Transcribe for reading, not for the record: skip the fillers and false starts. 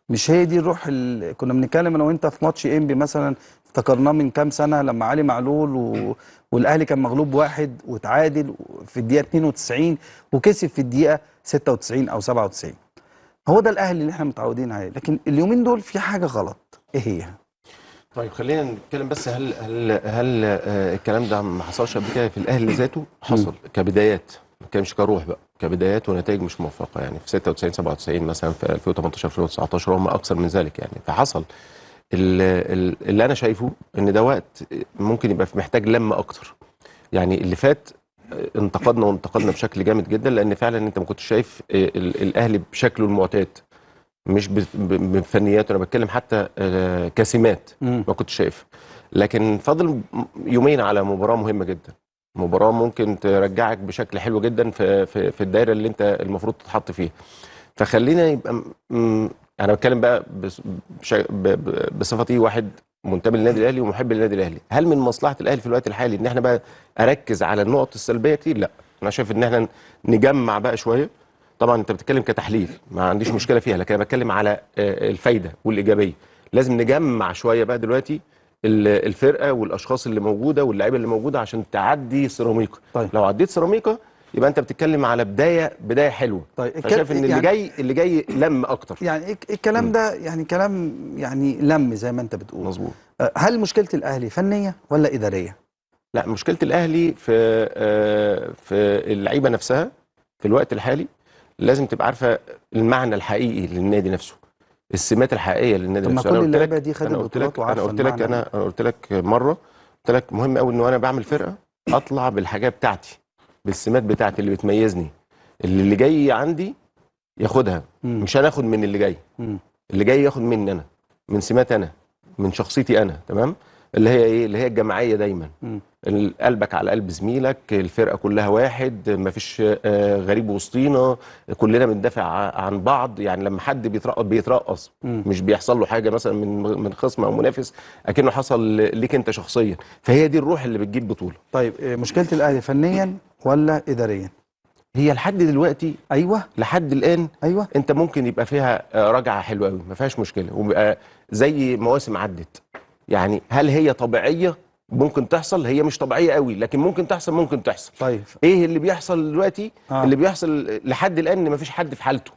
مش هي دي الروح اللي كنا بنتكلم انا وانت في ماتش انبي مثلا، افتكرناه من كام سنه لما علي معلول والاهلي كان مغلوب واحد وتعادل في الدقيقه 92 وكسب في الدقيقه 96 او 97. هو ده الاهلي اللي احنا متعودين عليه، لكن اليومين دول في حاجه غلط. ايه هي؟ طيب خلينا نتكلم بس هل الكلام ده ما حصلش قبل كده في الاهلي ذاته؟ مم. حصل كبدايات، ما كانش كروح بقى، كبدايات ونتائج مش موفقه، يعني في 96 97 مثلا، في 2018 2019 هم اكثر من ذلك يعني. فحصل اللي انا شايفه ان ده وقت ممكن يبقى محتاج لمه اكتر. يعني اللي فات انتقدنا وانتقدنا بشكل جامد جدا، لان فعلا انت ما كنتش شايف الاهلي بشكله المعتاد، مش بفنيات. انا بتكلم حتى كسمات مم. ما كنتش شايف. لكن فاضل يومين على مباراه مهمه جدا، مباراه ممكن ترجعك بشكل حلو جدا في الدايره اللي انت المفروض تتحط فيها. فخلينا يبقى انا بتكلم بقى بصفتي واحد منتمي للنادي الاهلي ومحب للنادي الاهلي. هل من مصلحه الاهلي في الوقت الحالي ان احنا بقى اركز على النقط السلبيه كتير؟ لا، انا شايف ان احنا نجمع بقى شويه. طبعا انت بتتكلم كتحليل، ما عنديش مشكله فيها، لكن انا بتكلم على الفايده والايجابيه. لازم نجمع شويه بقى دلوقتي الفرقه والاشخاص اللي موجوده واللعيبه اللي موجوده عشان تعدي سيراميكا. طيب. لو عديت سيراميكا يبقى انت بتتكلم على بدايه حلوه. طيب فشايف ان اللي يعني، جاي لم اكتر. يعني إيه الكلام ده؟ يعني كلام يعني لم زي ما انت بتقول. مظبوط. هل مشكله الاهلي فنيه ولا اداريه؟ لا، مشكله الاهلي في اللعيبه نفسها في الوقت الحالي. لازم تبقى عارفه المعنى الحقيقي للنادي نفسه، السمات الحقيقيه للنادي طب ما نفسه. انا كل قلت اللعيبه لك دي خدت انا قلت بطولات لك انا وعارفه قلت لك المعنى انا قلت لك مره، قلت لك مهم قوي ان انا بعمل فرقه اطلع بالحاجه بتاعتي، بالسمات بتاعتي اللي بتميزني، اللي جاي عندي ياخدها. مم. مش هناخد من اللي جاي، مم. اللي جاي ياخد مني انا، من سمات انا، من شخصيتي انا. تمام؟ اللي هي ايه؟ اللي هي الجماعيه دايما، مم. قلبك على قلب زميلك، الفرقه كلها واحد، مفيش غريب وسطينا، كلنا بندافع عن بعض. يعني لما حد بيترقص مم. مش بيحصل له حاجه مثلا من خصم او منافس، اكنه حصل ليك انت شخصيا. فهي دي الروح اللي بتجيب بطوله. طيب، مشكله الاهلي فنيا ولا اداريا؟ هي لحد دلوقتي، ايوه. لحد الان، ايوه. انت ممكن يبقى فيها رجعه حلوه قوي، ما فيهاش مشكله، وبيبقى زي مواسم عدت. يعني هل هي طبيعيه؟ ممكن تحصل. هي مش طبيعيه قوي، لكن ممكن تحصل، ممكن تحصل. طيب. ايه اللي بيحصل دلوقتي؟ اه. اللي بيحصل لحد الان ان مفيش حد في حالته.